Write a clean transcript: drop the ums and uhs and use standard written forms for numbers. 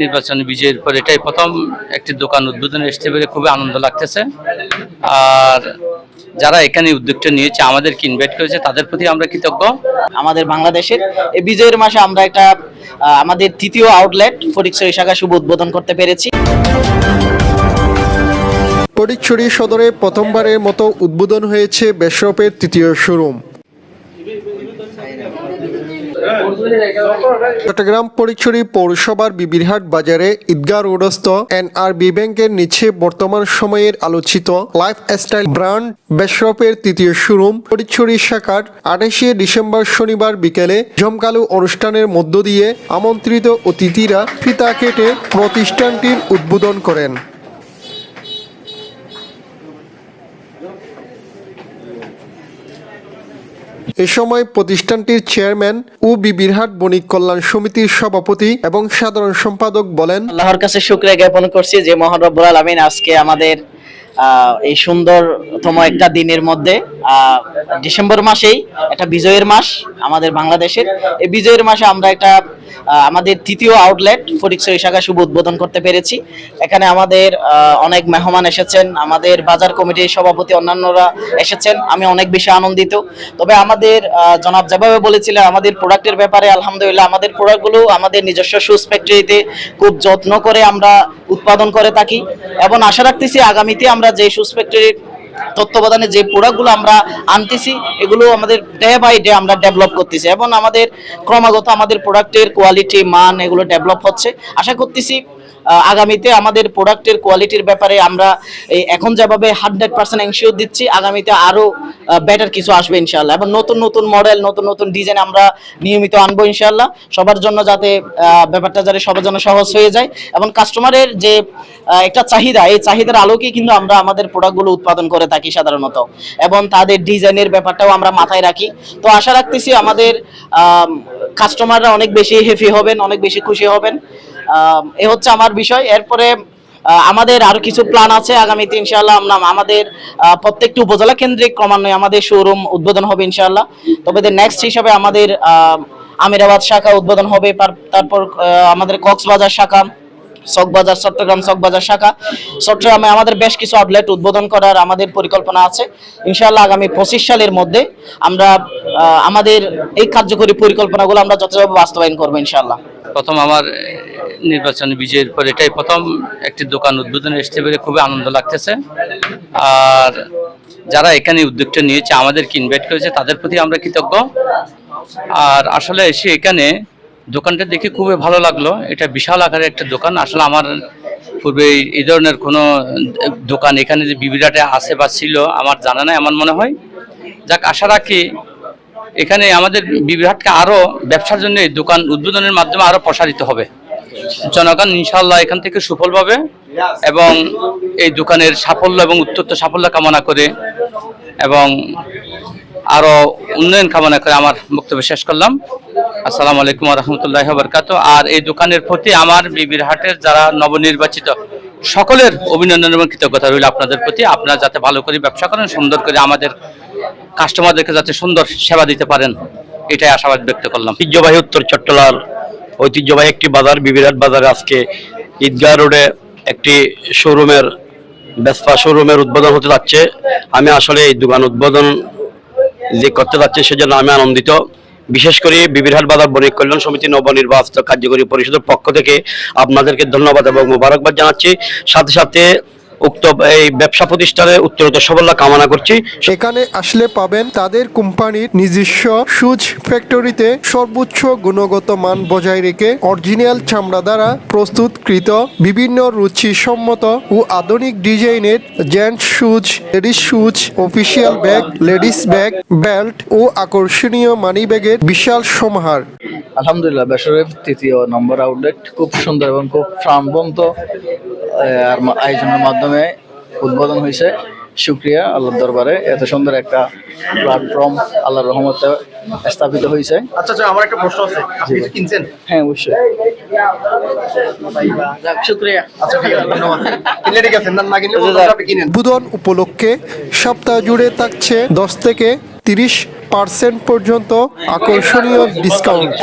নির্বাচনী বিজয়ের পর এটাই প্রথম একটি দোকান উদ্বোধনে আসতে পেরে খুবই আনন্দ লাগতেছে। আর যারা এখানে উদ্যোগটা নিয়েছে, আমাদেরকে ইনভাইট করেছে, তাদের প্রতি আমরা কৃতজ্ঞ। আমাদের বাংলাদেশের এই বিজয়ের মাসে আমরা একটা আমাদের তৃতীয় আউটলেট ফটিকছড়ি শাখা শুভ উদ্বোধন করতে পেরেছি। ফটিকছড়ি সদরে প্রথমবারের মতো উদ্বোধন হয়েছে বেশরপের তৃতীয় শোরুম। চট্টগ্রাম ফটিকছড়ি পৌরসভার বিবিরহাট বাজারে ঈদগাহ রোডস্থ এনআরবি ব্যাংকের নিচে বর্তমান সময়ের আলোচিত লাইফস্টাইল ব্র্যান্ড বেশরপের তৃতীয় শোরুম ফটিকছড়ি শাখার 28শে ডিসেম্বর শনিবার বিকেলে জমকালো অনুষ্ঠানের মধ্য দিয়ে আমন্ত্রিত অতিথিরা ফিতা কেটে প্রতিষ্ঠানটির উদ্বোধন করেন। এ সময় প্রতিষ্ঠানটির চেয়ারম্যান ও বিবিরহাট বণিক কল্যাণ সমিতির সভাপতি এবং সাধারণ সম্পাদক বলেন, আল্লাহর কাছে শুকরিয়া জ্ঞাপন করছি যে মহান রব্বুল আলামিন আজকে আমাদের এই সুন্দরতম একটা দিনের মধ্যে ডিসেম্বর মাসেই একটা বিজয়ের মাস আমাদের বাংলাদেশের। এই বিজয়ের মাসে আমরা একটা আমাদের তৃতীয় আউটলেট ফটিকছড়ি শাখা শুভ উদ্বোধন করতে পেরেছি। এখানে আমাদের অনেক মেহমান এসেছেন, আমাদের বাজার কমিটির সভাপতি অন্যান্যরা এসেছেন। আমি অনেক বেশি আনন্দিত। তবে আমাদের জনাব যেভাবে বলেছিলেন আমাদের প্রোডাক্টের ব্যাপারে, আলহামদুলিল্লাহ আমাদের প্রোডাক্টগুলো আমাদের নিজস্ব শুজ ফ্যাক্টরিতে খুব যত্ন করে আমরা উৎপাদন করে থাকি এবং আশা রাখতেছি আগামীতে আমরা যে শুজ ফ্যাক্টরির তত্ত্বাবধানে যে প্রোডাক্টগুলো আমরা আনতেছি এগুলো আমাদের ডে বাই ডে আমরা ডেভেলপ করতেছি এবং আমাদের ক্রমাগত আমাদের প্রোডাক্টের কোয়ালিটি মান এগুলো ডেভেলপ হচ্ছে। আশা করতেছি আগামীতে আমাদের প্রোডাক্টের কোয়ালিটির ব্যাপারে আমরা এখন যেভাবে 100% এনশিওর দিচ্ছি, আগামীতে আরো বেটার কিছু আসবে ইনশাআল্লাহ এবং নতুন নতুন মডেল নতুন নতুন ডিজাইন আমরা নিয়মিত আনবো ইনশাআল্লাহ, সবার জন্য যাতে ব্যাপারটা যাতে সবার জন্য সহজ হয়ে যায় এবং কাস্টমারের যে একটা চাহিদা, এই চাহিদার আলোকেই কিন্তু আমরা আমাদের প্রোডাক্টগুলো উৎপাদন করে থাকি সাধারণত এবং তাদের ডিজাইনের ব্যাপারটাও আমরা মাথায় রাখি। তো আশা রাখতেছি আমাদের কাস্টমাররা অনেক বেশি হ্যাপি হবেন, অনেক বেশি খুশি হবেন। এ হচ্ছে আমার বিষয়। এরপরে আমাদের আরো কিছু প্ল্যান আছে আগামীতে ইনশাআল্লাহ। আমাদের প্রত্যেকটি উপজেলা কেন্দ্রিক ক্রমান্বয়ে আমাদের শোরুম উদ্বোধন হবে ইনশাআল্লাহ। তবে নেক্সট হিসাবে আমাদের আমিরাবাদ শাখা উদ্বোধন হবে, তারপর আমাদের কক্সবাজার শাখা, চকবাজার চট্টগ্রাম চকবাজার শাখা, চট্টগ্রামে আমাদের বেশ কিছু আউটলেট উদ্বোধন করার আমাদের পরিকল্পনা আছে ইনশাআল্লাহ। আগামী 25 সালের মধ্যে আমরা আমাদের এই কার্যকরী পরিকল্পনাগুলো আমরা যথাযথভাবে বাস্তবায়ন করবো ইনশাআল্লাহ। প্রথম আমার নির্বাচনী বিজয়ের পর এটাই প্রথম একটি দোকান উদ্বোধনে আসতে পেরে খুবই আনন্দ লাগতেছে। আর যারা এখানে উদ্যোগটা নিয়েছে, আমাদেরকে ইনভাইট করেছে, তাদের প্রতি আমরা কৃতজ্ঞ। আর আসলে এসে এখানে দোকানটা দেখে খুবই ভালো লাগলো। এটা বিশাল আকারের একটা দোকান। আসলে আমার পূর্বে এই ধরনের কোনো দোকান এখানে যে বিবিরাটে আছে বা ছিল আমার জানা নাই, এমন মনে হয়। যাক, আশা রাখি এখানে আমাদের বিবিরহাটকে আরো ব্যবসার জন্য এই দোকান উদ্বোধনের মাধ্যমে আরো প্রসারিত হবে। জনগণ ইনশাআল্লাহ এখান থেকে সুফল পাবে এবং এই দোকানের সাফল্য এবং উত্তরোত্তর সাফল্য কামনা করে এবং আরো উন্নয়ন কামনা করে আমার বক্তব্য শেষ করলাম। আসসালামু আলাইকুম ওয়া রাহমাতুল্লাহি ওয়া বারাকাতুহু। আর এই দোকানের প্রতি আমার বিবিরহাটের যারা নবনির্বাচিত সকলের অভিনন্দন এবং কৃতজ্ঞতা রইল আপনাদের প্রতি। আপনারা যাতে ভালো করে ব্যবসা করেন, সুন্দর করে আমাদের কাস্টমারদেরকে যাতে সুন্দর সেবা দিতে পারেন, এটাই আশাবাদ ব্যক্ত করলাম। ঐতিহ্যবাহী উত্তর চট্টলার ঐতিহ্যবাহী একটি বাজার বিবিরহাট বাজারে আজকে ঈদগাহ রোডে একটি শোরুমের উদ্বোধন হতে যাচ্ছে। আমি আসলে এই দোকান উদ্বোধন যে করতে যাচ্ছে সেজন্য আমি আনন্দিত। বিশেষ করে বিবিরহাট বাজার বণিক কল্যাণ সমিতি নবনির্বাচিত কার্যকরী পরিষদের পক্ষ থেকে আপনাদেরকে ধন্যবাদ এবং মোবারকবাদ জানাচ্ছি। সাথে সাথে উক্ত এই ব্যবসা প্রতিষ্ঠানের উত্তরোত্তর সাফল্য কামনা করছি। এখানে আসলে পাবেন তাদের কোম্পানির নিজস্ব শুজ ফ্যাক্টরিতে সর্বোচ্চ গুণগত মান বজায় রেখে অরিজিনাল চামড়া দ্বারা প্রস্তুতকৃত বিভিন্ন রুচিসম্মত ও আধুনিক ডিজাইনের gents shoes, ladies shoes, official bag, ladies bag, belt ও আকর্ষণীয় মানি ব্যাগের বিশাল সমাহার। আলহামদুলিল্লাহ, বেসরকারি তৃতীয় নম্বর আউটলেট খুব সুন্দর এবং খুব প্রাণবন্ত আয়োজনের মাধ্যমে উদ্বোধন হয়েছে। শুকরিয়া আল্লাহর দরবারে, এত সুন্দর একটা প্ল্যাটফর্ম আল্লাহর রহমতে স্থাপিত হয়েছে। আচ্ছা, আমার একটা প্রশ্ন আছে, আপনি কিছু কিনছেন? হ্যাঁ, অবশ্যই। শুকরিয়া। আচ্ছা, ঠিক আছে, ধন্যবাদ। কিনলে ঠিক আছে, না কিনলে আপনি কিনেন। উদ্বোধন উপলক্ষে সপ্তাহ জুড়ে থাকছে 10 থেকে 30% পর্যন্ত আকর্ষণীয় ডিসকাউন্ট।